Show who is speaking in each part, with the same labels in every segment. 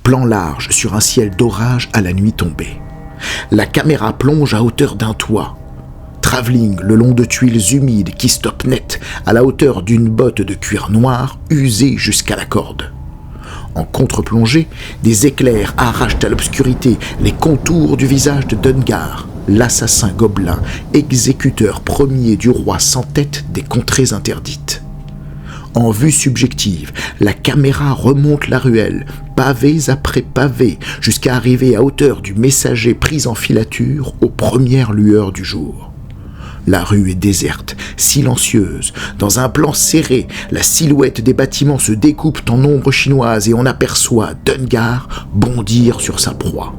Speaker 1: plan large sur un ciel d'orage à la nuit tombée. La caméra plonge à hauteur d'un toit. Travelling le long de tuiles humides qui stoppent net à la hauteur d'une botte de cuir noir usée jusqu'à la corde. En contre-plongée, des éclairs arrachent à l'obscurité les contours du visage de Dungar, l'assassin gobelin, exécuteur premier du roi sans tête des contrées interdites. En vue subjective, la caméra remonte la ruelle, pavés après pavés, jusqu'à arriver à hauteur du messager pris en filature aux premières lueurs du jour. La rue est déserte, silencieuse. Dans un plan serré, la silhouette des bâtiments se découpe en ombres chinoises et on aperçoit Dungar bondir sur sa proie.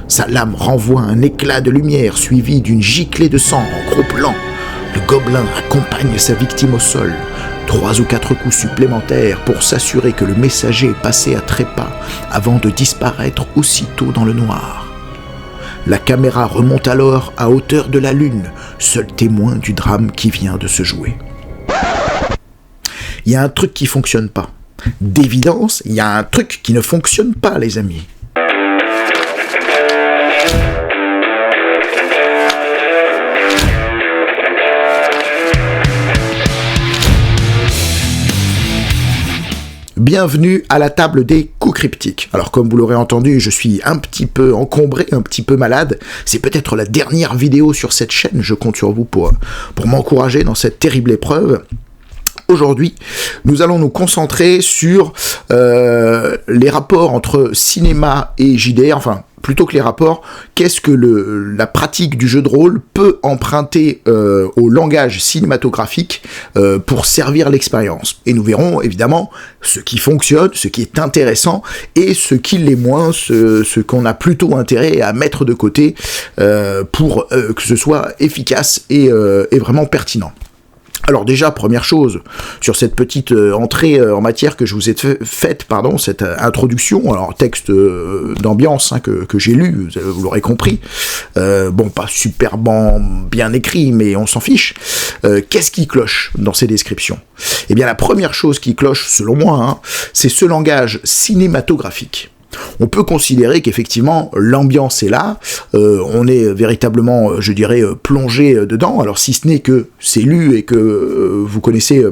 Speaker 1: Sa lame renvoie un éclat de lumière suivi d'une giclée de sang en gros plan. Le gobelin accompagne sa victime au sol. 3 ou 4 coups supplémentaires pour s'assurer que le messager est passé à trépas avant de disparaître aussitôt dans le noir. La caméra remonte alors à hauteur de la lune, seul témoin du drame qui vient de se jouer. Il y a un truc qui fonctionne pas. D'évidence, il y a un truc qui ne fonctionne pas, les amis. Bienvenue à la table des coups cryptiques. Alors comme vous l'aurez entendu, je suis un petit peu encombré, un petit peu malade. C'est peut-être la dernière vidéo sur cette chaîne. Je compte sur vous pour m'encourager dans cette terrible épreuve. Aujourd'hui, nous allons nous concentrer sur les rapports entre cinéma et JDR, enfin plutôt que les rapports, qu'est-ce que la pratique du jeu de rôle peut emprunter au langage cinématographique pour servir l'expérience. Et nous verrons évidemment ce qui fonctionne, ce qui est intéressant, et ce qui l'est moins, ce qu'on a plutôt intérêt à mettre de côté pour que ce soit efficace et vraiment pertinent. Alors déjà, première chose, sur cette petite entrée en matière que je vous ai faite, cette introduction, alors texte d'ambiance que j'ai lu, vous l'aurez compris, pas superbement bien écrit, mais on s'en fiche. Qu'est-ce qui cloche dans ces descriptions ? Eh bien la première chose qui cloche, selon moi, c'est ce langage cinématographique. On peut considérer qu'effectivement l'ambiance est là, on est véritablement, je dirais, plongé dedans, alors si ce n'est que c'est lu et que vous connaissez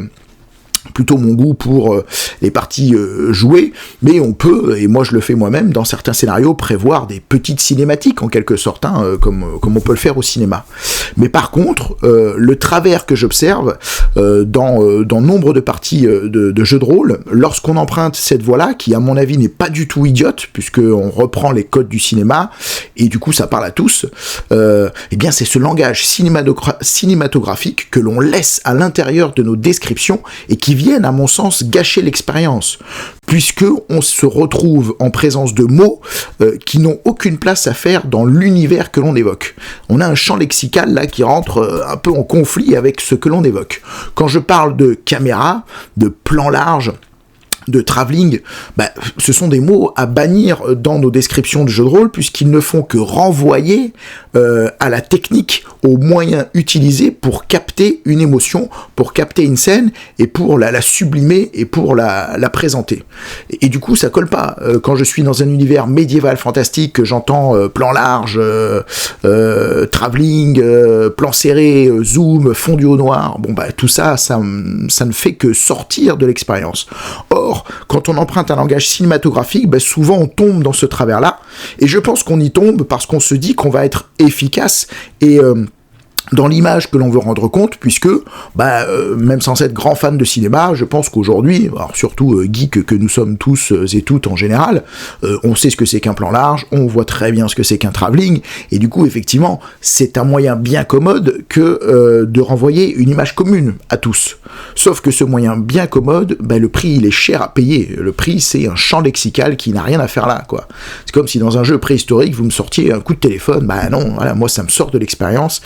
Speaker 1: plutôt mon goût pour les parties jouées, mais on peut, et moi je le fais moi-même, dans certains scénarios, prévoir des petites cinématiques en quelque sorte, comme on peut le faire au cinéma. Mais par contre, le travers que j'observe dans nombre de parties de jeux de rôle, lorsqu'on emprunte cette voie-là, qui à mon avis n'est pas du tout idiote, puisqu'on reprend les codes du cinéma, et du coup ça parle à tous, eh bien c'est ce langage cinématographique que l'on laisse à l'intérieur de nos descriptions, et qui viennent, à mon sens, gâcher l'expérience, puisque on se retrouve en présence de mots qui n'ont aucune place à faire dans l'univers que l'on évoque. On a un champ lexical là qui rentre un peu en conflit avec ce que l'on évoque. Quand je parle de caméra, de plan large, de travelling, ce sont des mots à bannir dans nos descriptions de jeux de rôle, puisqu'ils ne font que renvoyer à la technique, aux moyens utilisés pour capter une émotion, pour capter une scène, et pour la sublimer, et pour la présenter. Et du coup, ça colle pas. Quand je suis dans un univers médiéval fantastique, que j'entends plan large, travelling, plan serré, zoom, fondu au noir, tout ça ne fait que sortir de l'expérience. Or, quand on emprunte un langage cinématographique, souvent on tombe dans ce travers-là, et je pense qu'on y tombe parce qu'on se dit qu'on va être efficace et dans l'image que l'on veut rendre compte, puisque, même sans être grand fan de cinéma, je pense qu'aujourd'hui, alors surtout geek que nous sommes tous et toutes en général, on sait ce que c'est qu'un plan large, on voit très bien ce que c'est qu'un travelling, et du coup, effectivement, c'est un moyen bien commode que de renvoyer une image commune à tous. Sauf que ce moyen bien commode, le prix, il est cher à payer. Le prix, c'est un champ lexical qui n'a rien à faire là, quoi. C'est comme si dans un jeu préhistorique, vous me sortiez un coup de téléphone, non, voilà, moi ça me sort de l'expérience.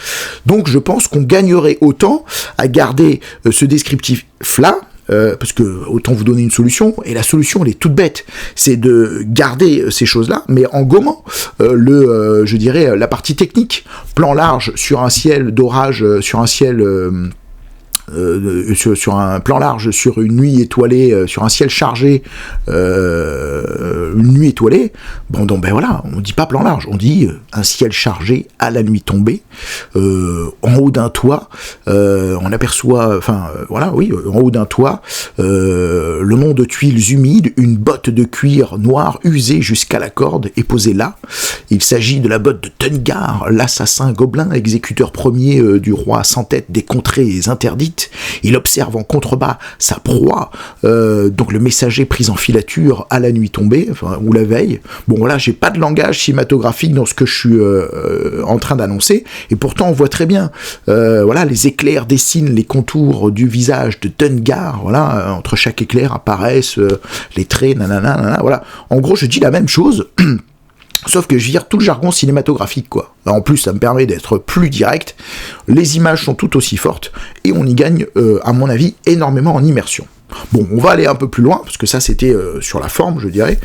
Speaker 1: Donc je pense qu'on gagnerait autant à garder ce descriptif-là, parce que autant vous donner une solution, et la solution elle est toute bête, c'est de garder ces choses-là, mais en gommant je dirais la partie technique, plan large sur un ciel d'orage, sur un ciel sur un plan large, sur une nuit étoilée, sur un ciel chargé, une nuit étoilée, bon, donc ben voilà, on dit pas plan large, on dit un ciel chargé à la nuit tombée, en haut d'un toit, on aperçoit, en haut d'un toit, le nom de tuiles humides, une botte de cuir noir usée jusqu'à la corde est posée là. Il s'agit de la botte de Tungar, l'assassin gobelin, exécuteur premier du roi sans tête des contrées interdites. Il observe en contrebas sa proie, donc le messager pris en filature à la nuit tombée, ou la veille. Bon voilà, j'ai pas de langage cinématographique dans ce que je suis en train d'annoncer, et pourtant on voit très bien, les éclairs dessinent les contours du visage de Tungar, voilà, entre chaque éclair apparaissent les traits, nanana, voilà. En gros, je dis la même chose, sauf que je vire tout le jargon cinématographique, quoi. En plus, ça me permet d'être plus direct, les images sont tout aussi fortes, et on y gagne, à mon avis, énormément en immersion. Bon, on va aller un peu plus loin, parce que ça c'était sur la forme, je dirais,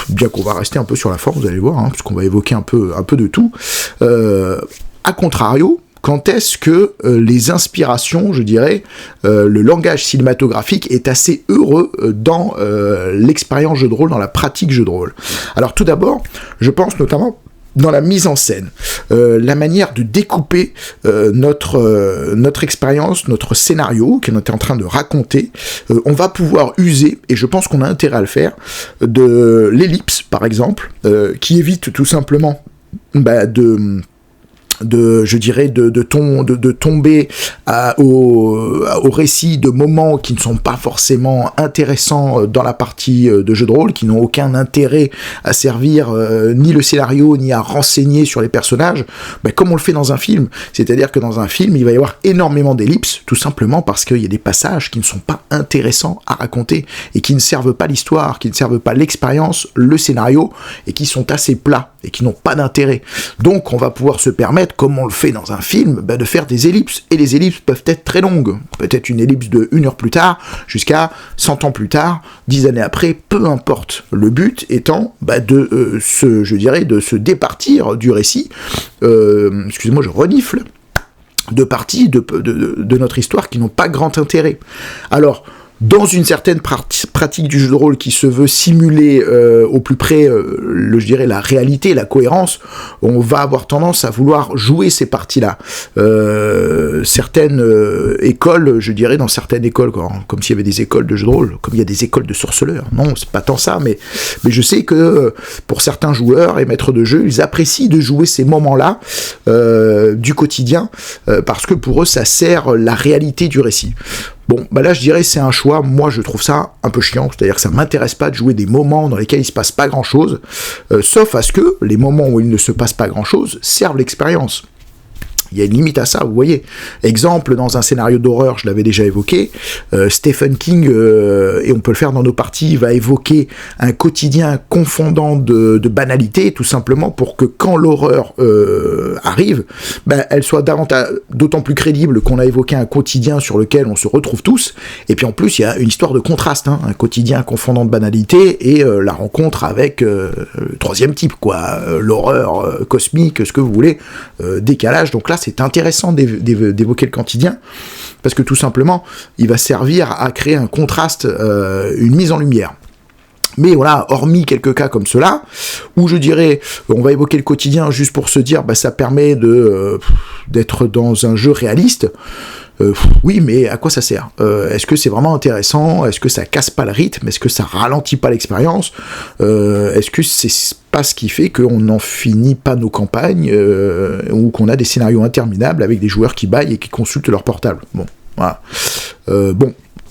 Speaker 1: bien qu'on va rester un peu sur la forme, vous allez voir, parce qu'on va évoquer un peu de tout. A contrario, quand est-ce que les inspirations, je dirais, le langage cinématographique est assez heureux dans l'expérience jeu de rôle, dans la pratique jeu de rôle. Alors tout d'abord, je pense notamment dans la mise en scène, la manière de découper notre expérience, notre scénario qu'on est en train de raconter, on va pouvoir user, et je pense qu'on a intérêt à le faire, de l'ellipse par exemple, qui évite tout simplement de tomber au récit de moments qui ne sont pas forcément intéressants dans la partie de jeu de rôle, qui n'ont aucun intérêt à servir ni le scénario, ni à renseigner sur les personnages, comme on le fait dans un film. C'est-à-dire que dans un film, il va y avoir énormément d'ellipses, tout simplement parce qu'il y a des passages qui ne sont pas intéressants à raconter, et qui ne servent pas l'histoire, qui ne servent pas l'expérience, le scénario, et qui sont assez plats, et qui n'ont pas d'intérêt. Donc on va pouvoir se permettre, comme on le fait dans un film, de faire des ellipses, et les ellipses peuvent être très longues, peut-être une ellipse de 1 heure plus tard, jusqu'à 100 ans plus tard, 10 années après, peu importe. Le but étant de se départir du récit, excusez-moi, je renifle, de parties de notre histoire qui n'ont pas grand intérêt. Alors, dans une certaine pratique du jeu de rôle qui se veut simuler au plus près, je dirais, la réalité, la cohérence, on va avoir tendance à vouloir jouer ces parties-là. Certaines écoles, je dirais, dans certaines écoles, comme s'il y avait des écoles de jeu de rôle, comme il y a des écoles de sorceleurs. Non, c'est pas tant ça, mais je sais que pour certains joueurs et maîtres de jeu, ils apprécient de jouer ces moments-là du quotidien, parce que pour eux, ça sert la réalité du récit. Bon, là je dirais c'est un choix, moi je trouve ça un peu chiant, c'est-à-dire que ça m'intéresse pas de jouer des moments dans lesquels il se passe pas grand-chose, sauf à ce que les moments où il ne se passe pas grand-chose servent l'expérience. Il y a une limite à ça, vous voyez. Exemple, dans un scénario d'horreur, je l'avais déjà évoqué, Stephen King, et on peut le faire dans nos parties, va évoquer un quotidien confondant de banalité, tout simplement pour que quand l'horreur arrive, elle soit d'autant plus crédible qu'on a évoqué un quotidien sur lequel on se retrouve tous, et puis en plus, il y a une histoire de contraste, un quotidien confondant de banalité, et la rencontre avec le troisième type, l'horreur cosmique, ce que vous voulez, décalage, donc là, c'est intéressant d'évoquer le quotidien, parce que tout simplement, il va servir à créer un contraste, une mise en lumière. Mais voilà, hormis quelques cas comme cela, où je dirais, on va évoquer le quotidien juste pour se dire, ça permet d'être dans un jeu réaliste. Oui, mais à quoi ça sert ? Est-ce que c'est vraiment intéressant ? Est-ce que ça casse pas le rythme ? Est-ce que ça ralentit pas l'expérience ? Est-ce que c'est pas ce qui fait qu'on n'en finit pas nos campagnes, ou qu'on a des scénarios interminables avec des joueurs qui baillent et qui consultent leur portable ? Bon, voilà.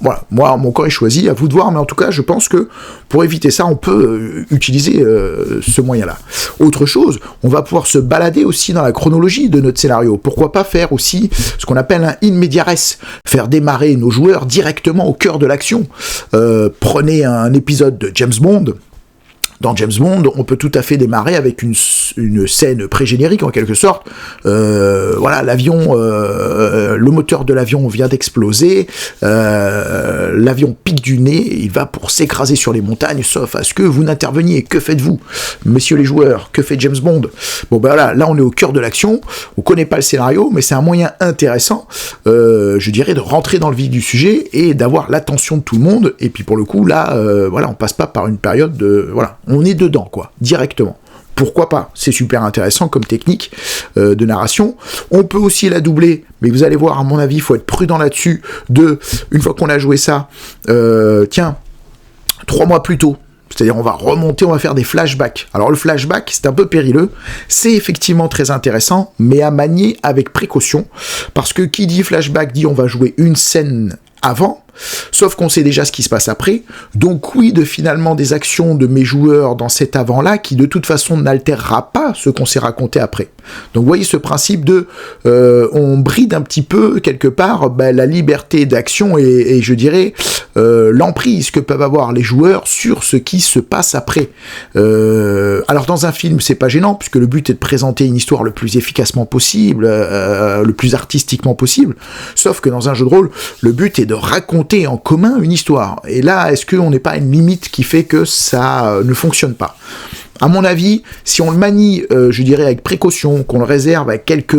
Speaker 1: Voilà, moi, mon corps est choisi, à vous de voir, mais en tout cas, je pense que pour éviter ça, on peut utiliser ce moyen-là. Autre chose, on va pouvoir se balader aussi dans la chronologie de notre scénario. Pourquoi pas faire aussi ce qu'on appelle un in media res, faire démarrer nos joueurs directement au cœur de l'action. Prenez un épisode de James Bond, Dans James Bond, on peut tout à fait démarrer avec une scène pré-générique en quelque sorte. Voilà, l'avion, le moteur de l'avion vient d'exploser, l'avion pique du nez, il va pour s'écraser sur les montagnes, sauf à ce que vous n'interveniez. Que faites-vous, messieurs les joueurs? Que fait James Bond? Bon ben voilà, là on est au cœur de l'action, on connaît pas le scénario, mais c'est un moyen intéressant, je dirais, de rentrer dans le vif du sujet et d'avoir l'attention de tout le monde. Et puis pour le coup, là, voilà, on passe pas par une période de... Voilà, on est dedans, quoi, directement. Pourquoi pas? C'est super intéressant comme technique de narration. On peut aussi la doubler, mais vous allez voir, à mon avis, il faut être prudent là-dessus. Une fois qu'on a joué ça, 3 mois plus tôt, c'est-à-dire on va remonter, on va faire des flashbacks. Alors le flashback, c'est un peu périlleux, c'est effectivement très intéressant, mais à manier avec précaution, parce que qui dit flashback dit on va jouer une scène avant, sauf qu'on sait déjà ce qui se passe après, donc oui, de finalement des actions de mes joueurs dans cet avant-là, qui de toute façon n'altérera pas ce qu'on s'est raconté après. Donc vous voyez ce principe de, on bride un petit peu, quelque part, la liberté d'action et je dirais, l'emprise que peuvent avoir les joueurs sur ce qui se passe après. Alors dans un film, c'est pas gênant, puisque le but est de présenter une histoire le plus efficacement possible, le plus artistiquement possible, sauf que dans un jeu de rôle, le but est de raconter en commun une histoire. Et là, est-ce qu'on n'est pas à une limite qui fait que ça ne fonctionne pas ? À mon avis, si on le manie, je dirais avec précaution, qu'on le réserve à quelques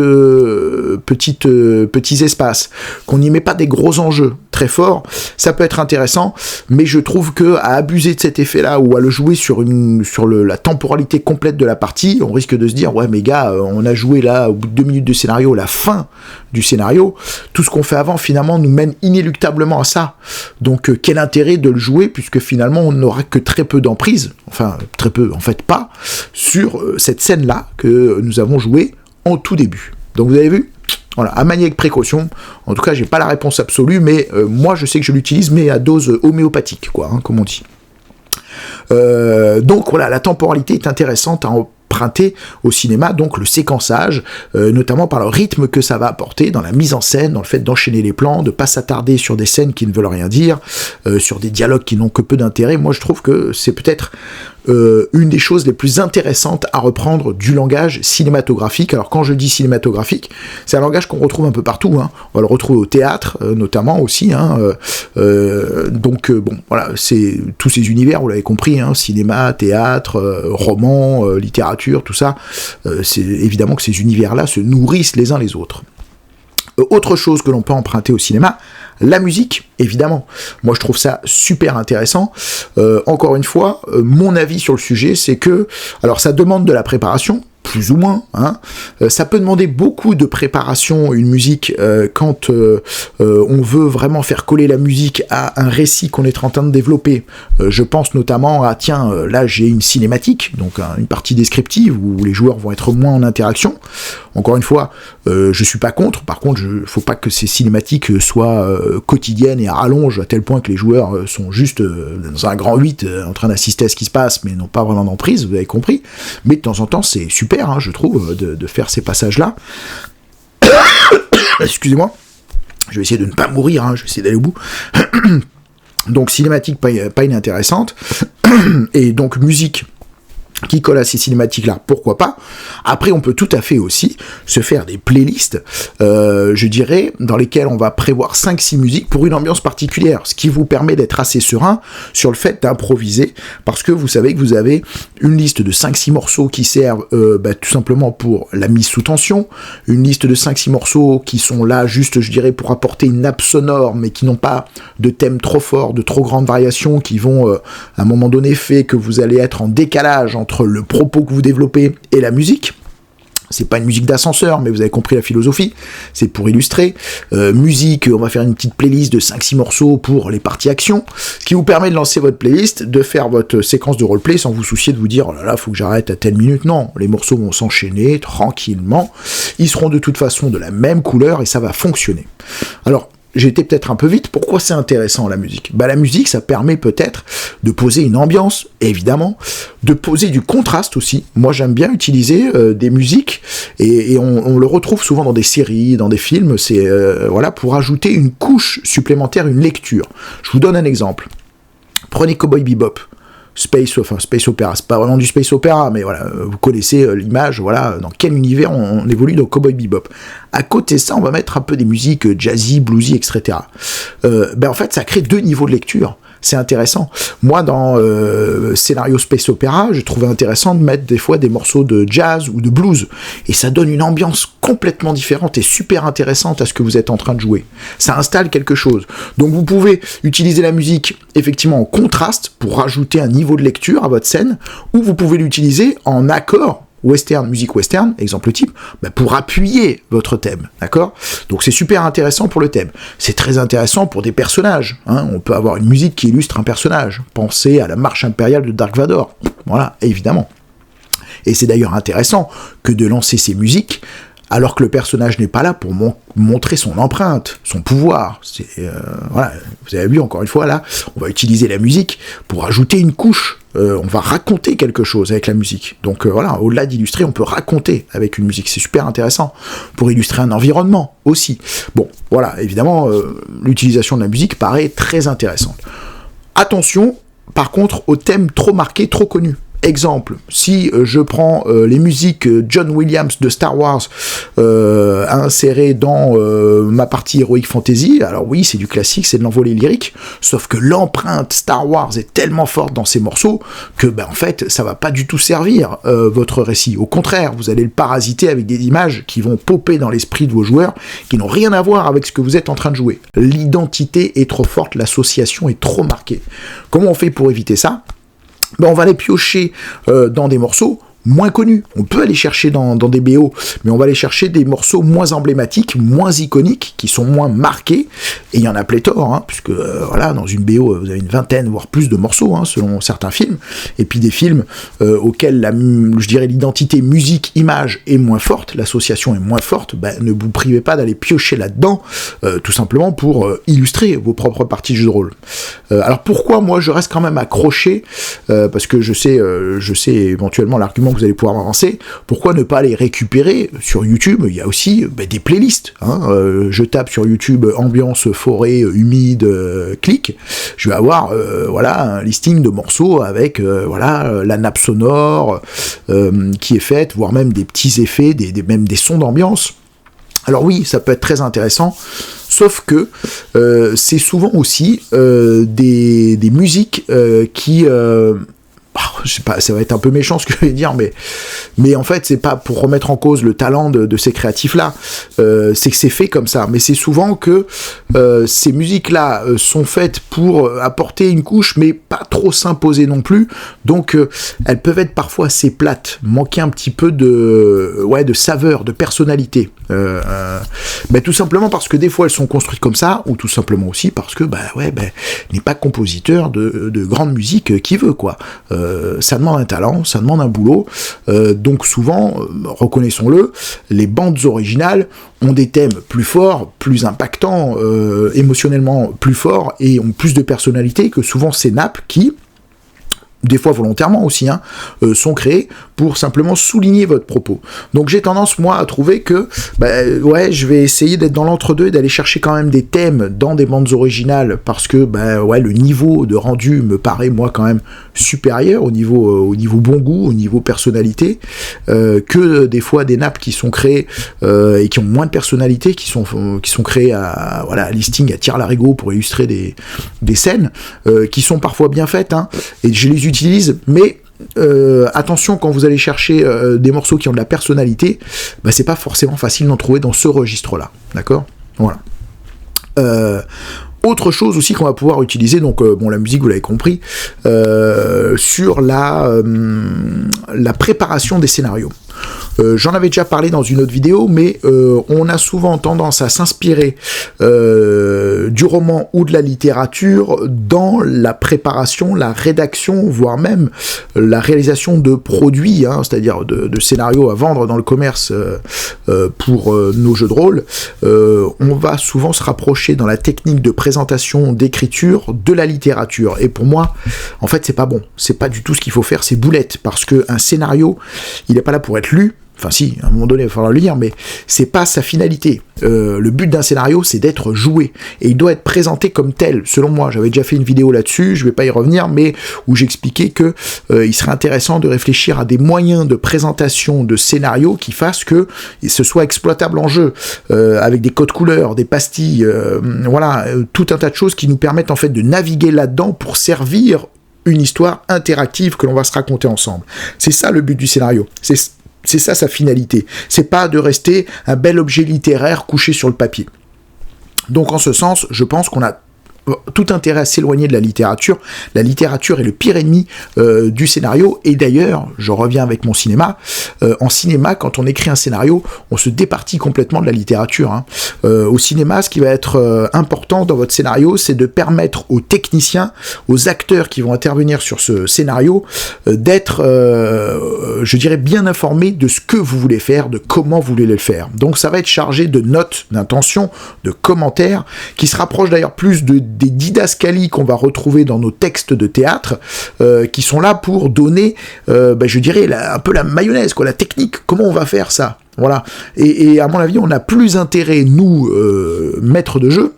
Speaker 1: petits espaces, qu'on n'y met pas des gros enjeux très forts, ça peut être intéressant, mais je trouve que à abuser de cet effet-là ou à le jouer sur la temporalité complète de la partie, on risque de se dire ouais mais gars, on a joué là au bout de 2 minutes de scénario, la fin du scénario, tout ce qu'on fait avant finalement nous mène inéluctablement à ça. Donc quel intérêt de le jouer puisque finalement on n'aura que très peu d'emprise, enfin très peu en fait pas, sur cette scène-là que nous avons jouée en tout début. Donc vous avez vu ? Voilà, à manier avec précaution. En tout cas, j'ai pas la réponse absolue, mais moi je sais que je l'utilise, mais à dose homéopathique, quoi, hein, comme on dit. Donc voilà, la temporalité est intéressante à emprunter au cinéma, donc le séquençage, notamment par le rythme que ça va apporter dans la mise en scène, dans le fait d'enchaîner les plans, de pas s'attarder sur des scènes qui ne veulent rien dire, sur des dialogues qui n'ont que peu d'intérêt. Moi je trouve que c'est peut-être une des choses les plus intéressantes à reprendre du langage cinématographique. Alors quand je dis cinématographique, c'est un langage qu'on retrouve un peu partout, hein. On va le retrouver au théâtre notamment aussi, hein. Donc bon voilà, c'est tous ces univers, vous l'avez compris, hein, cinéma, théâtre, roman, littérature, tout ça, c'est évidemment que ces univers-là se nourrissent les uns les autres. Autre chose que l'on peut emprunter au cinéma, la musique, évidemment. Moi, je trouve ça super intéressant. Encore une fois, mon avis sur le sujet, c'est que, alors ça demande de la préparation, plus ou moins, hein. Ça peut demander beaucoup de préparation, une musique, quand on veut vraiment faire coller la musique à un récit qu'on est en train de développer. Je pense notamment à, tiens, là j'ai une cinématique, donc une partie descriptive où les joueurs vont être moins en interaction. Encore une fois, je suis pas contre, par contre, faut pas que ces cinématiques soient quotidiennes et à rallonge à tel point que les joueurs sont juste dans un grand 8 en train d'assister à ce qui se passe, mais n'ont pas vraiment d'emprise, vous avez compris. Mais de temps en temps, c'est super, hein, je trouve, de faire ces passages-là. Excusez-moi, je vais essayer de ne pas mourir, hein, je vais essayer d'aller au bout. Donc cinématique pas inintéressante, et donc musique qui colle à ces cinématiques-là, pourquoi pas. Après, on peut tout à fait aussi se faire des playlists, je dirais, dans lesquelles on va prévoir 5-6 musiques pour une ambiance particulière, ce qui vous permet d'être assez serein sur le fait d'improviser, parce que vous savez que vous avez une liste de 5-6 morceaux qui servent tout simplement pour la mise sous tension, une liste de 5-6 morceaux qui sont là juste, je dirais, pour apporter une nappe sonore, mais qui n'ont pas de thème trop fort, de trop grandes variations, qui vont, à un moment donné, fait que vous allez être en décalage entre le propos que vous développez et la musique. C'est pas une musique d'ascenseur, mais vous avez compris la philosophie, c'est pour illustrer. Musique, on va faire une petite playlist de 5-6 morceaux pour les parties action, ce qui vous permet de lancer votre playlist, de faire votre séquence de roleplay sans vous soucier de vous dire, oh là là, faut que j'arrête à telle minute. Non, les morceaux vont s'enchaîner tranquillement, ils seront de toute façon de la même couleur et ça va fonctionner. Alors, j'ai été peut-être un peu vite, pourquoi c'est intéressant la musique ? La musique, ça permet peut-être de poser une ambiance, évidemment, de poser du contraste aussi. Moi, j'aime bien utiliser des musiques, et on le retrouve souvent dans des séries, dans des films, c'est voilà, pour ajouter une couche supplémentaire, une lecture. Je vous donne un exemple. Prenez Cowboy Bebop. space opéra, c'est pas vraiment du space opéra, mais voilà, vous connaissez l'image, voilà, dans quel univers on évolue dans Cowboy Bebop. À côté de ça, on va mettre un peu des musiques jazzy, bluesy, etc. En fait, ça crée 2 niveaux de lecture. C'est intéressant. Moi, dans scénario space opéra, je trouvais intéressant de mettre des fois des morceaux de jazz ou de blues. Et ça donne une ambiance complètement différente et super intéressante à ce que vous êtes en train de jouer. Ça installe quelque chose. Donc vous pouvez utiliser la musique effectivement en contraste pour rajouter un niveau de lecture à votre scène, ou vous pouvez l'utiliser en accord western, musique western, exemple type, pour appuyer votre thème, d'accord? Donc c'est super intéressant pour le thème. C'est très intéressant pour des personnages, hein. On peut avoir une musique qui illustre un personnage. Pensez à la marche impériale de Dark Vador. Voilà, évidemment. Et c'est d'ailleurs intéressant que de lancer ces musiques alors que le personnage n'est pas là pour montrer son empreinte, son pouvoir. Voilà, vous avez vu, encore une fois, là, on va utiliser la musique pour ajouter une couche. On va raconter quelque chose avec la musique. Donc voilà, au-delà d'illustrer, on peut raconter avec une musique. C'est super intéressant. Pour illustrer un environnement aussi. Bon, voilà, évidemment, l'utilisation de la musique paraît très intéressante. Attention, par contre, aux thèmes trop marqués, trop connus. Exemple, si je prends les musiques John Williams de Star Wars à insérer dans ma partie Heroic Fantasy, alors oui, c'est du classique, c'est de l'envolée lyrique, sauf que l'empreinte Star Wars est tellement forte dans ces morceaux que, en fait, ça va pas du tout servir votre récit. Au contraire, vous allez le parasiter avec des images qui vont popper dans l'esprit de vos joueurs, qui n'ont rien à voir avec ce que vous êtes en train de jouer. L'identité est trop forte, l'association est trop marquée. Comment on fait pour éviter ça ? On va les piocher dans des morceaux moins connus. On peut aller chercher dans des BO, mais on va aller chercher des morceaux moins emblématiques, moins iconiques, qui sont moins marqués, et il y en a pléthore, hein, puisque voilà, dans une BO, vous avez une vingtaine, voire plus de morceaux, hein, selon certains films, et puis des films auxquels, je dirais, l'identité musique-image est moins forte, l'association est moins forte, ne vous privez pas d'aller piocher là-dedans, tout simplement pour illustrer vos propres parties de jeu de rôle. Alors pourquoi moi je reste quand même accroché, parce que je sais éventuellement l'argument que vous allez pouvoir avancer, pourquoi ne pas les récupérer sur YouTube? Il y a aussi des playlists, hein. Je tape sur YouTube ambiance forêt humide, clic, je vais avoir voilà, un listing de morceaux avec voilà, la nappe sonore qui est faite, voire même des petits effets, même des sons d'ambiance. Alors oui, ça peut être très intéressant, sauf que c'est souvent aussi des musiques qui... je sais pas, ça va être un peu méchant ce que je vais dire, mais en fait c'est pas pour remettre en cause le talent de ces créatifs là, c'est que c'est fait comme ça, mais c'est souvent que ces musiques là sont faites pour apporter une couche mais pas trop s'imposer non plus, donc elles peuvent être parfois assez plates, manquer un petit peu de saveur, de personnalité, tout simplement parce que des fois elles sont construites comme ça, ou tout simplement aussi parce que n'est pas compositeur de grande musique qui veut, quoi. Ça demande un talent, ça demande un boulot, donc souvent, reconnaissons-le, les bandes originales ont des thèmes plus forts, plus impactants, émotionnellement plus forts, et ont plus de personnalité que souvent ces nappes qui, des fois volontairement aussi, hein, sont créés pour simplement souligner votre propos. Donc j'ai tendance, moi, à trouver que, je vais essayer d'être dans l'entre-deux et d'aller chercher quand même des thèmes dans des bandes originales, parce que, le niveau de rendu me paraît, moi, quand même supérieur au niveau bon goût, au niveau personnalité, que des fois des nappes qui sont créées et qui ont moins de personnalité, qui sont créées à listing, à tire-larigot pour illustrer des scènes, qui sont parfois bien faites, hein, et je les utilise, mais attention, quand vous allez chercher des morceaux qui ont de la personnalité, c'est pas forcément facile d'en trouver dans ce registre-là, d'accord ? Voilà. Autre chose aussi qu'on va pouvoir utiliser, donc la musique, vous l'avez compris, sur la préparation des scénarios. J'en avais déjà parlé dans une autre vidéo, mais on a souvent tendance à s'inspirer du roman ou de la littérature dans la préparation, la rédaction, voire même la réalisation de produits, hein, c'est-à-dire de scénarios à vendre dans le commerce pour nos jeux de rôle. On va souvent se rapprocher dans la technique de présentation, d'écriture, de la littérature. Et pour moi, en fait, c'est pas bon. C'est pas du tout ce qu'il faut faire, c'est boulette, parce qu'un scénario, il n'est pas là pour être lu, Enfin si, à un moment donné, il va falloir le lire, mais c'est pas sa finalité. Le but d'un scénario, c'est d'être joué. Et il doit être présenté comme tel, selon moi. J'avais déjà fait une vidéo là-dessus, je vais pas y revenir, mais où j'expliquais que il serait intéressant de réfléchir à des moyens de présentation de scénario qui fassent que ce soit exploitable en jeu, avec des codes couleurs, des pastilles, tout un tas de choses qui nous permettent en fait de naviguer là-dedans pour servir une histoire interactive que l'on va se raconter ensemble. C'est ça le but du scénario. C'est ça sa finalité. C'est pas de rester un bel objet littéraire couché sur le papier. Donc en ce sens, je pense qu'on a tout intérêt à s'éloigner de la littérature. La littérature est le pire ennemi du scénario. Et d'ailleurs, je reviens avec mon cinéma. En cinéma, quand on écrit un scénario, on se départit complètement de la littérature. Au cinéma, ce qui va être important dans votre scénario, c'est de permettre aux techniciens, aux acteurs qui vont intervenir sur ce scénario, d'être, je dirais, bien informés de ce que vous voulez faire, de comment vous voulez le faire. Donc ça va être chargé de notes, d'intentions, de commentaires, qui se rapprochent d'ailleurs plus des didascalies qu'on va retrouver dans nos textes de théâtre, qui sont là pour donner, je dirais, un peu la mayonnaise, la technique, comment on va faire ça. Voilà. Et à mon avis, on a plus intérêt, nous, maîtres de jeu,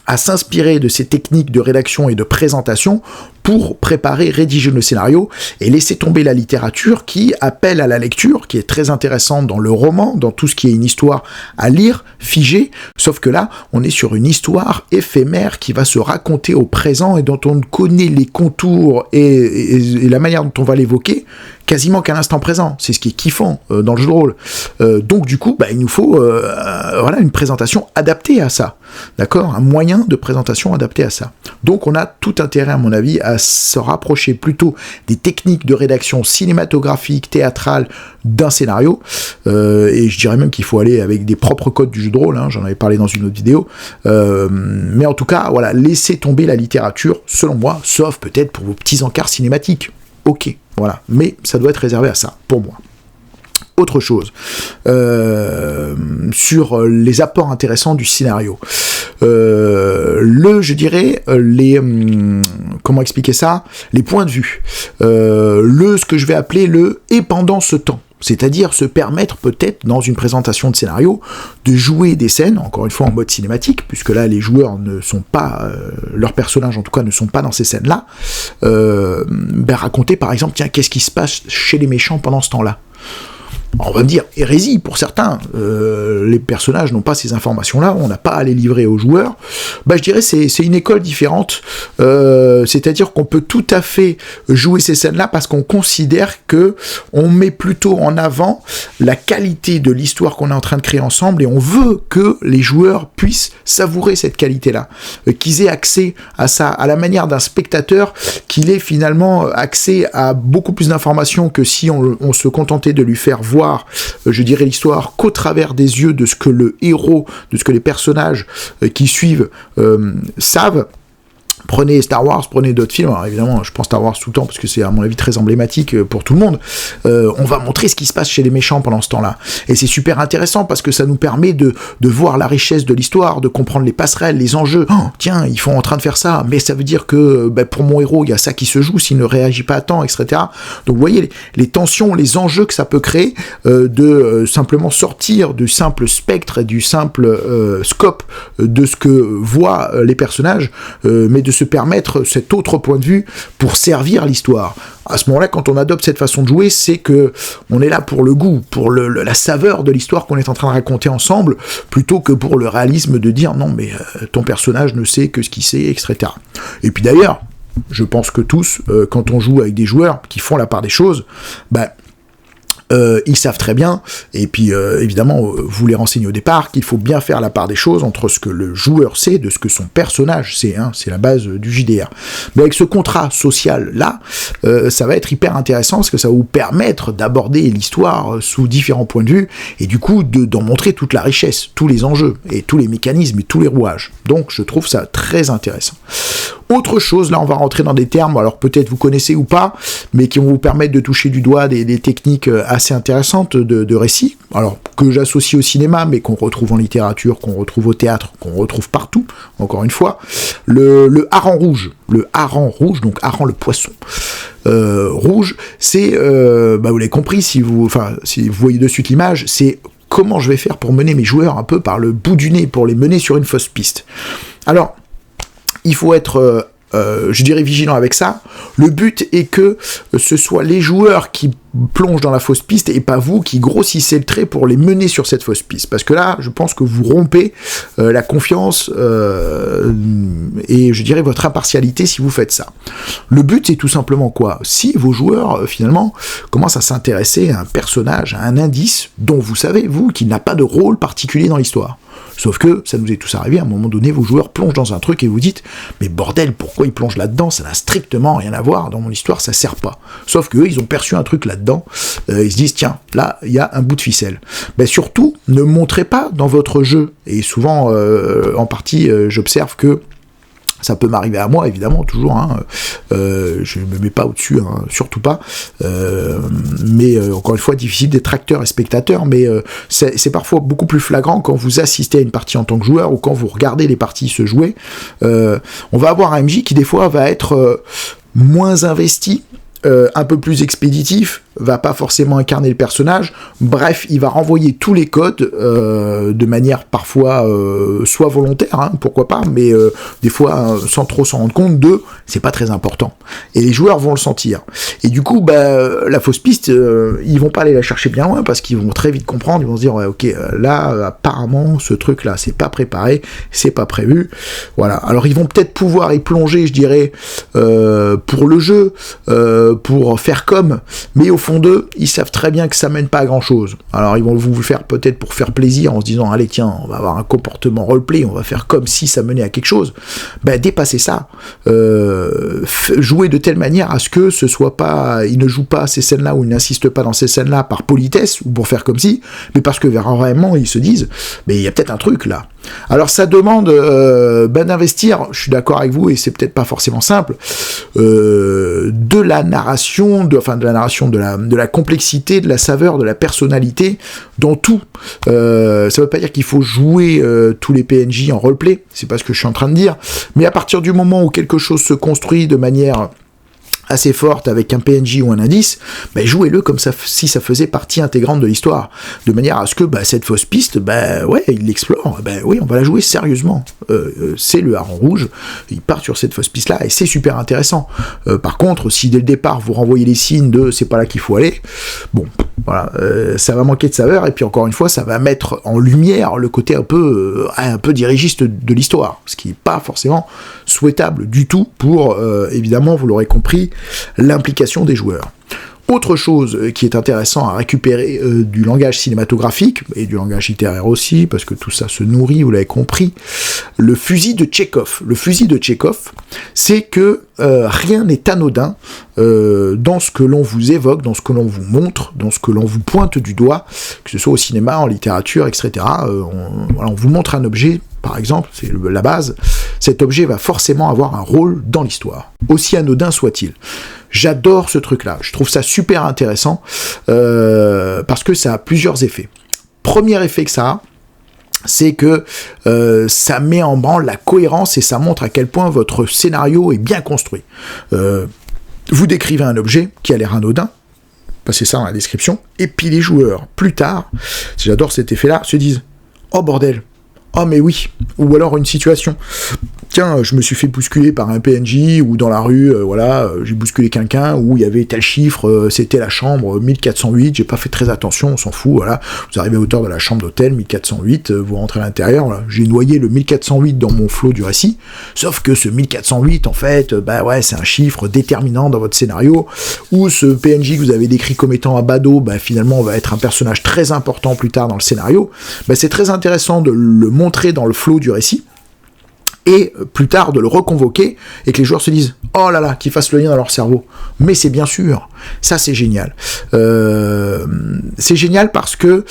Speaker 1: à s'inspirer de ces techniques de rédaction et de présentation pour préparer, rédiger le scénario et laisser tomber la littérature qui appelle à la lecture, qui est très intéressante dans le roman, dans tout ce qui est une histoire à lire, figée, sauf que là, on est sur une histoire éphémère qui va se raconter au présent et dont on ne connaît les contours et la manière dont on va l'évoquer quasiment qu'à l'instant présent. C'est ce qui est kiffant dans le jeu de rôle. Donc du coup, il nous faut une présentation adaptée à ça. D'accord ? Un moyen de présentation adapté à ça. Donc on a tout intérêt, à mon avis, à se rapprocher plutôt des techniques de rédaction cinématographique, théâtrale d'un scénario, et je dirais même qu'il faut aller avec des propres codes du jeu de rôle, j'en avais parlé dans une autre vidéo, mais en tout cas, voilà, laissez tomber la littérature, selon moi, sauf peut-être pour vos petits encarts cinématiques. Ok, voilà, mais ça doit être réservé à ça, pour moi. Autre chose, sur les apports intéressants du scénario. Comment expliquer ça ? Les points de vue. Ce que je vais appeler le « et pendant ce temps ». C'est-à-dire se permettre peut-être, dans une présentation de scénario, de jouer des scènes, encore une fois en mode cinématique, puisque là les joueurs ne sont pas, leurs personnages en tout cas ne sont pas dans ces scènes-là, raconter par exemple, tiens, qu'est-ce qui se passe chez les méchants pendant ce temps-là ? On va me dire, hérésie pour certains, les personnages n'ont pas ces informations-là, on n'a pas à les livrer aux joueurs. Je dirais c'est une école différente, c'est-à-dire qu'on peut tout à fait jouer ces scènes-là parce qu'on considère que on met plutôt en avant la qualité de l'histoire qu'on est en train de créer ensemble et on veut que les joueurs puissent savourer cette qualité-là, qu'ils aient accès à ça, à la manière d'un spectateur, qu'il ait finalement accès à beaucoup plus d'informations que si on se contentait de lui faire voir, je dirais, l'histoire qu'au travers des yeux de ce que le héros, de ce que les personnages qui suivent savent. Prenez Star Wars, prenez d'autres films, alors évidemment je pense Star Wars tout le temps parce que c'est à mon avis très emblématique pour tout le monde, on va montrer ce qui se passe chez les méchants pendant ce temps-là, et c'est super intéressant parce que ça nous permet de voir la richesse de l'histoire, de comprendre les passerelles, les enjeux, tiens, ils sont en train de faire ça, mais ça veut dire que pour mon héros, il y a ça qui se joue s'il ne réagit pas à temps, etc. Donc vous voyez les tensions, les enjeux que ça peut créer, de simplement sortir du simple spectre et du simple scope de ce que voient les personnages, mais de se permettre cet autre point de vue pour servir l'histoire. À ce moment-là, quand on adopte cette façon de jouer, c'est que on est là pour le goût, pour la saveur de l'histoire qu'on est en train de raconter ensemble, plutôt que pour le réalisme de dire non mais ton personnage ne sait que ce qu'il sait, etc. Et puis d'ailleurs, je pense que tous, quand on joue avec des joueurs qui font la part des choses, ils savent très bien, et puis évidemment, vous les renseignez au départ, qu'il faut bien faire la part des choses entre ce que le joueur sait, de ce que son personnage sait, c'est la base du JDR. Mais avec ce contrat social-là, ça va être hyper intéressant, parce que ça va vous permettre d'aborder l'histoire sous différents points de vue, et du coup, d'en montrer toute la richesse, tous les enjeux, et tous les mécanismes, et tous les rouages. Donc, je trouve ça très intéressant. Autre chose, là on va rentrer dans des termes, alors peut-être vous connaissez ou pas, mais qui vont vous permettre de toucher du doigt des techniques assez intéressantes de récit, alors que j'associe au cinéma, mais qu'on retrouve en littérature, qu'on retrouve au théâtre, qu'on retrouve partout, encore une fois, le hareng rouge, donc hareng le poisson. Rouge, c'est, vous l'avez compris, si vous voyez de suite l'image, c'est comment je vais faire pour mener mes joueurs un peu par le bout du nez, pour les mener sur une fausse piste. Alors, il faut être, je dirais, vigilant avec ça. Le but est que ce soit les joueurs qui plongent dans la fausse piste et pas vous qui grossissez le trait pour les mener sur cette fausse piste. Parce que là, je pense que vous rompez la confiance et je dirais votre impartialité si vous faites ça. Le but, c'est tout simplement quoi? Si vos joueurs, finalement, commencent à s'intéresser à un personnage, à un indice dont vous savez, vous, qu'il n'a pas de rôle particulier dans l'histoire. Sauf que, ça nous est tous arrivé, à un moment donné, vos joueurs plongent dans un truc et vous dites « Mais bordel, pourquoi ils plongent là-dedans? Ça n'a strictement rien à voir, dans mon histoire, ça sert pas. » Sauf qu'eux, ils ont perçu un truc là-dedans, ils se disent « Tiens, là, il y a un bout de ficelle. » Surtout, ne montrez pas dans votre jeu, et souvent, en partie, j'observe que ça peut m'arriver à moi, évidemment, toujours, je ne me mets pas au-dessus, surtout pas, mais encore une fois, difficile d'être acteur et spectateur, mais c'est parfois beaucoup plus flagrant quand vous assistez à une partie en tant que joueur, ou quand vous regardez les parties se jouer. On va avoir un MJ qui, des fois, va être moins investi, un peu plus expéditif, va pas forcément incarner le personnage, bref, il va renvoyer tous les codes de manière parfois soit volontaire, pourquoi pas, mais des fois sans trop s'en rendre compte c'est pas très important. Et les joueurs vont le sentir. Et du coup, la fausse piste, ils vont pas aller la chercher bien loin parce qu'ils vont très vite comprendre, ils vont se dire, ouais, ok, là, apparemment, ce truc-là, c'est pas préparé, c'est pas prévu. Voilà. Alors, ils vont peut-être pouvoir y plonger, je dirais, pour le jeu, pour faire comme, mais au fond d'eux, ils savent très bien que ça mène pas à grand chose. Alors ils vont vous le faire peut-être pour faire plaisir en se disant allez tiens, on va avoir un comportement roleplay, on va faire comme si ça menait à quelque chose. Dépassez ça. Jouez de telle manière à ce que ce soit pas, ils ne jouent pas ces scènes-là ou ils n'insistent pas dans ces scènes-là par politesse ou pour faire comme si, mais parce que vraiment ils se disent mais il y a peut-être un truc là. Alors ça demande d'investir, je suis d'accord avec vous et c'est peut-être pas forcément simple, de la narration, de la complexité, de la saveur, de la personnalité dans tout. Ça veut pas dire qu'il faut jouer tous les PNJ en roleplay, c'est pas ce que je suis en train de dire, mais à partir du moment où quelque chose se construit de manière assez forte avec un PNJ ou un indice, jouez-le comme ça, si ça faisait partie intégrante de l'histoire, de manière à ce que cette fausse piste, il l'explore, oui, on va la jouer sérieusement. C'est le hareng rouge, il part sur cette fausse piste-là, et c'est super intéressant. Par contre, si dès le départ, vous renvoyez les signes de « c'est pas là qu'il faut aller », bon, voilà, ça va manquer de saveur, et puis encore une fois, ça va mettre en lumière le côté un peu dirigiste de l'histoire, ce qui n'est pas forcément souhaitable du tout pour, évidemment, vous l'aurez compris, l'implication des joueurs. Autre chose qui est intéressant à récupérer du langage cinématographique, et du langage littéraire aussi, parce que tout ça se nourrit, vous l'avez compris, le fusil de Tchekhov. Le fusil de Tchekhov, c'est que rien n'est anodin dans ce que l'on vous évoque, dans ce que l'on vous montre, dans ce que l'on vous pointe du doigt, que ce soit au cinéma, en littérature, etc. On vous montre un objet, par exemple, c'est la base, cet objet va forcément avoir un rôle dans l'histoire, aussi anodin soit-il. J'adore ce truc-là, je trouve ça super intéressant, parce que ça a plusieurs effets. Premier effet que ça a, c'est que ça met en branle la cohérence et ça montre à quel point votre scénario est bien construit. Vous décrivez un objet qui a l'air anodin, passez ça dans la description, et puis les joueurs, plus tard, j'adore cet effet-là, se disent « Oh bordel !» Ah mais oui, ou alors une situation, tiens, je me suis fait bousculer par un PNJ, ou dans la rue, j'ai bousculé quelqu'un, où il y avait tel chiffre, c'était la chambre 1408, j'ai pas fait très attention, on s'en fout, voilà, vous arrivez à hauteur de la chambre d'hôtel, 1408, vous rentrez à l'intérieur, voilà. J'ai noyé le 1408 dans mon flot du récit, sauf que ce 1408, en fait, c'est un chiffre déterminant dans votre scénario, ou ce PNJ que vous avez décrit comme étant un badaud, finalement, va être un personnage très important plus tard dans le scénario, c'est très intéressant de le montrer dans le flow du récit, et plus tard de le reconvoquer, et que les joueurs se disent « Oh là là », qu'ils fassent le lien dans leur cerveau. Mais c'est bien sûr, ça c'est génial. C'est génial parce que,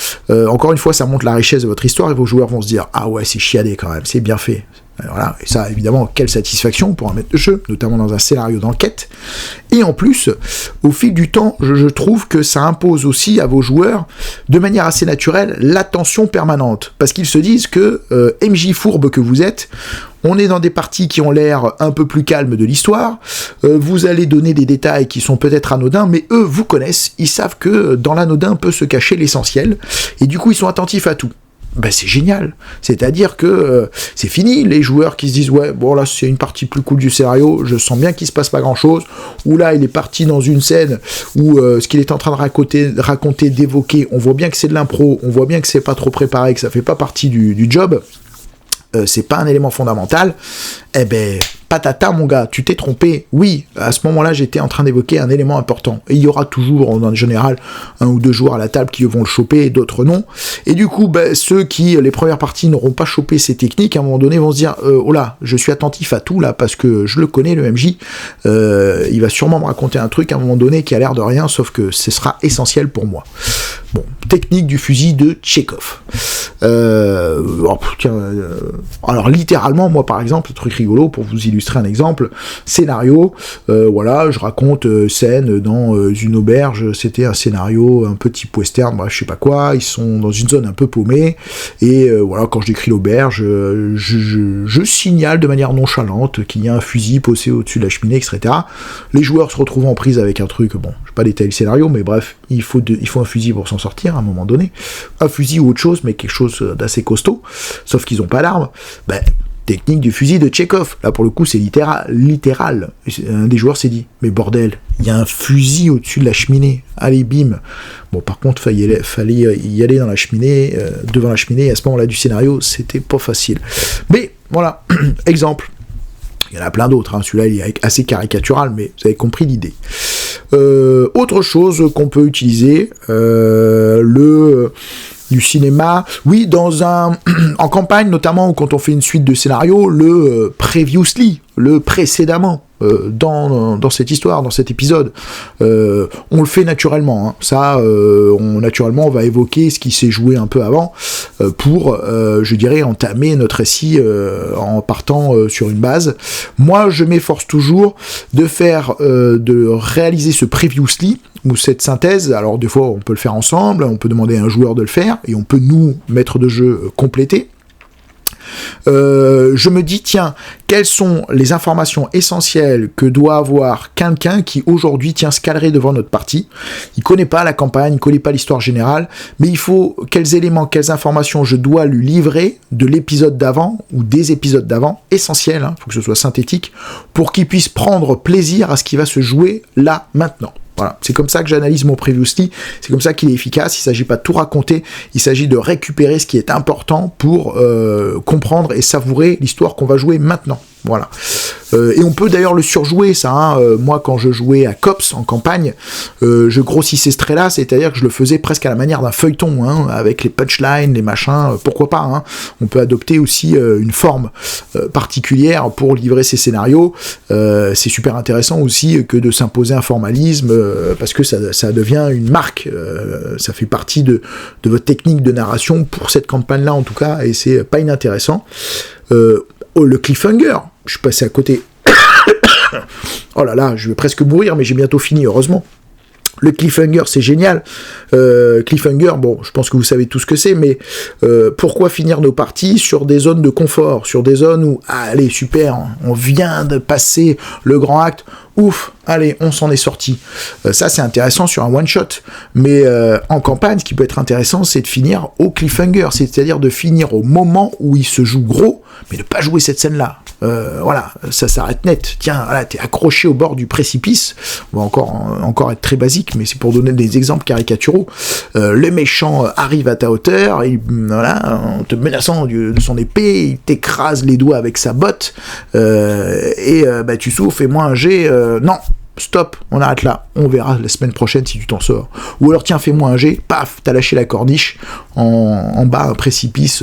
Speaker 1: encore une fois, ça montre la richesse de votre histoire, et vos joueurs vont se dire « Ah ouais, c'est chiadé quand même, c'est bien fait ». Voilà, et ça, évidemment, quelle satisfaction pour un maître de jeu, notamment dans un scénario d'enquête. Et en plus, au fil du temps, je trouve que ça impose aussi à vos joueurs, de manière assez naturelle, l'attention permanente. Parce qu'ils se disent que, MJ fourbe que vous êtes, on est dans des parties qui ont l'air un peu plus calmes de l'histoire, vous allez donner des détails qui sont peut-être anodins, mais eux vous connaissent, ils savent que dans l'anodin peut se cacher l'essentiel, et du coup ils sont attentifs à tout. Ben c'est génial, c'est-à-dire que c'est fini, les joueurs qui se disent ouais bon là c'est une partie plus cool du scénario, je sens bien qu'il se passe pas grand-chose, ou là il est parti dans une scène où ce qu'il est en train de raconter, d'évoquer, on voit bien que c'est de l'impro, on voit bien que c'est pas trop préparé, que ça fait pas partie du job, c'est pas un élément fondamental, eh ben patata mon gars, tu t'es trompé. Oui, à ce moment-là, j'étais en train d'évoquer un élément important. Et il y aura toujours, en général, 1 ou 2 joueurs à la table qui vont le choper et d'autres non. Et du coup, ceux qui, les premières parties, n'auront pas chopé ces techniques, à un moment donné, vont se dire oh là, je suis attentif à tout là, parce que je le connais, le MJ. Il va sûrement me raconter un truc à un moment donné qui a l'air de rien, sauf que ce sera essentiel pour moi. Bon, technique du fusil de Tchekhov. Alors littéralement, moi par exemple, truc rigolo pour vous illustrer un exemple, scénario, voilà, je raconte scène dans une auberge, c'était un scénario un peu type western, bref, je sais pas quoi, ils sont dans une zone un peu paumée, et voilà, quand je décris l'auberge, je signale de manière nonchalante qu'il y a un fusil posé au-dessus de la cheminée, etc. Les joueurs se retrouvent en prise avec un truc, bon, je vais pas détailler le scénario, mais bref, il faut un fusil pour s'en sortir à un moment donné, un fusil ou autre chose, mais quelque chose d'assez costaud, sauf qu'ils ont pas d'armes, technique du fusil de Tchekhov. Là, pour le coup, c'est littéral. Un des joueurs s'est dit, mais bordel, il y a un fusil au-dessus de la cheminée. Allez, bim. Bon, par contre, fallait y aller dans la cheminée, devant la cheminée, et à ce moment-là du scénario, c'était pas facile. Mais, voilà, exemple. Il y en a plein d'autres, hein. Celui-là, il est assez caricatural, mais vous avez compris l'idée. Autre chose qu'on peut utiliser, du cinéma, oui, en campagne notamment, ou quand on fait une suite de scénarios, le previously, le précédemment, dans cette histoire, dans cet épisode, on le fait naturellement, hein. Ça, naturellement, on va évoquer ce qui s'est joué un peu avant, pour, je dirais, entamer notre récit en partant sur une base. Moi, je m'efforce toujours de réaliser ce previously, ou cette synthèse. Alors des fois on peut le faire ensemble, on peut demander à un joueur de le faire, et on peut nous, maître de jeu, compléter. Je me dis, tiens, quelles sont les informations essentielles que doit avoir quelqu'un qui aujourd'hui se calerait devant notre partie. Il connaît pas la campagne, il connaît pas l'histoire générale, mais il faut quels éléments, quelles informations je dois lui livrer de l'épisode d'avant ou des épisodes d'avant, essentiels, hein, faut que ce soit synthétique, pour qu'il puisse prendre plaisir à ce qui va se jouer là, maintenant. Voilà, c'est comme ça que j'analyse mon previously, c'est comme ça qu'il est efficace, il ne s'agit pas de tout raconter, il s'agit de récupérer ce qui est important pour comprendre et savourer l'histoire qu'on va jouer maintenant. Voilà. Et on peut d'ailleurs le surjouer, ça. Hein. Moi, quand je jouais à Cops en campagne, je grossissais ce trait-là, c'est-à-dire que je le faisais presque à la manière d'un feuilleton, hein, avec les punchlines, les machins. Pourquoi pas, hein. On peut adopter aussi une forme particulière pour livrer ces scénarios. C'est super intéressant aussi que de s'imposer un formalisme, parce que ça devient une marque. Ça fait partie de votre technique de narration pour cette campagne-là, en tout cas, et c'est pas inintéressant. Le cliffhanger, je suis passé à côté. Oh là là, je vais presque mourir, mais j'ai bientôt fini, heureusement. Le cliffhanger, c'est génial. Cliffhanger, bon, je pense que vous savez tout ce que c'est, mais pourquoi finir nos parties sur des zones de confort, sur des zones où, allez, super, on vient de passer le grand acte, ouf, allez, on s'en est sorti. Ça, c'est intéressant sur un one-shot. Mais en campagne, ce qui peut être intéressant, c'est de finir au cliffhanger, c'est-à-dire de finir au moment où il se joue gros, mais de pas jouer cette scène-là. Voilà, ça s'arrête net. Tiens, voilà, t'es accroché au bord du précipice. On va encore être très basique, mais c'est pour donner des exemples caricaturaux. Le méchant arrive à ta hauteur, et voilà, en te menaçant de son épée, il t'écrase les doigts avec sa botte, et tu souffles, fais-moi un jet. Non, stop, on arrête là, on verra la semaine prochaine si tu t'en sors. Ou alors tiens, fais-moi un jet, paf, t'as lâché la corniche, en bas un précipice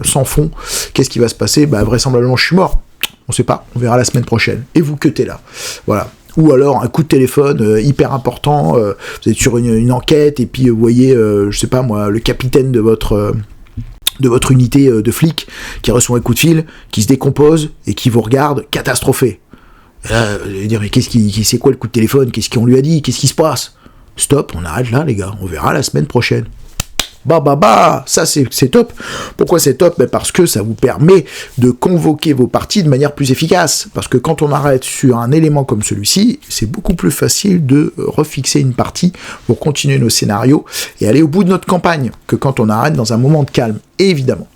Speaker 1: sans fond, qu'est-ce qui va se passer ? Vraisemblablement je suis mort, on sait pas, on verra la semaine prochaine, et vous cuttez là, voilà. Ou alors un coup de téléphone hyper important, vous êtes sur une enquête, et puis vous voyez, je sais pas moi, le capitaine de votre de votre unité de flic qui reçoit un coup de fil, qui se décompose et qui vous regarde catastrophé. Et là, vous allez dire, mais c'est quoi le coup de téléphone? Qu'est-ce qu'on lui a dit? Qu'est-ce qui se passe? Stop, on arrête là, les gars. On verra la semaine prochaine. Ça c'est top. Pourquoi c'est top? Parce que ça vous permet de convoquer vos parties de manière plus efficace. Parce que quand on arrête sur un élément comme celui-ci, c'est beaucoup plus facile de refixer une partie pour continuer nos scénarios et aller au bout de notre campagne que quand on arrête dans un moment de calme, évidemment.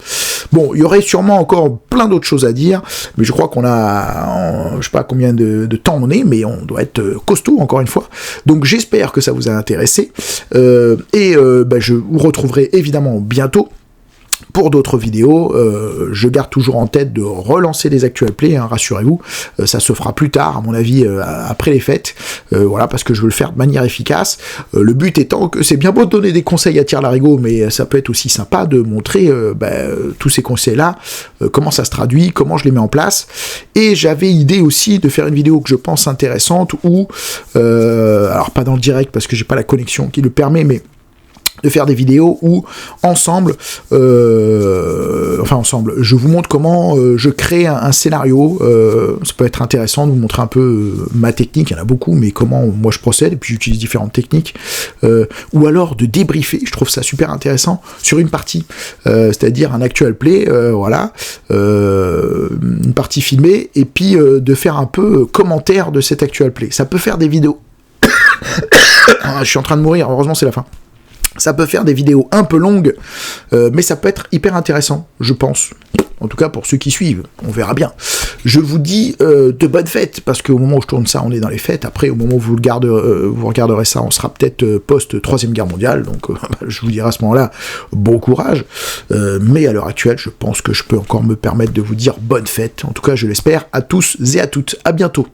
Speaker 1: Bon, il y aurait sûrement encore plein d'autres choses à dire, mais je crois qu'on a, je sais pas combien de temps on est, mais on doit être costaud encore une fois. Donc j'espère que ça vous a intéressé, je vous retrouverai évidemment bientôt pour d'autres vidéos. Je garde toujours en tête de relancer les actual plays, hein, rassurez-vous, ça se fera plus tard, à mon avis, après les fêtes, voilà, parce que je veux le faire de manière efficace. Le but étant que c'est bien beau de donner des conseils à tire-larigot, mais ça peut être aussi sympa de montrer tous ces conseils-là, comment ça se traduit, comment je les mets en place. Et j'avais idée aussi de faire une vidéo que je pense intéressante, où, alors pas dans le direct, parce que j'ai pas la connexion qui le permet, mais de faire des vidéos où ensemble, je vous montre comment je crée un scénario. Ça peut être intéressant de vous montrer un peu ma technique, il y en a beaucoup, mais comment moi je procède, et puis j'utilise différentes techniques, ou alors de débriefer, je trouve ça super intéressant, sur une partie, c'est-à-dire un actual play, une partie filmée, et puis de faire un peu commentaire de cet actual play. Ça peut faire des vidéos. Je suis en train de mourir, heureusement c'est la fin. Ça peut faire des vidéos un peu longues, mais ça peut être hyper intéressant, je pense. En tout cas, pour ceux qui suivent, on verra bien. Je vous dis de bonnes fêtes, parce qu'au moment où je tourne ça, on est dans les fêtes. Après, au moment où vous regarderez ça, on sera peut-être post-3e guerre mondiale, donc je vous dirai à ce moment-là, bon courage. Mais à l'heure actuelle, je pense que je peux encore me permettre de vous dire bonne fête. En tout cas, je l'espère, à tous et à toutes. À bientôt.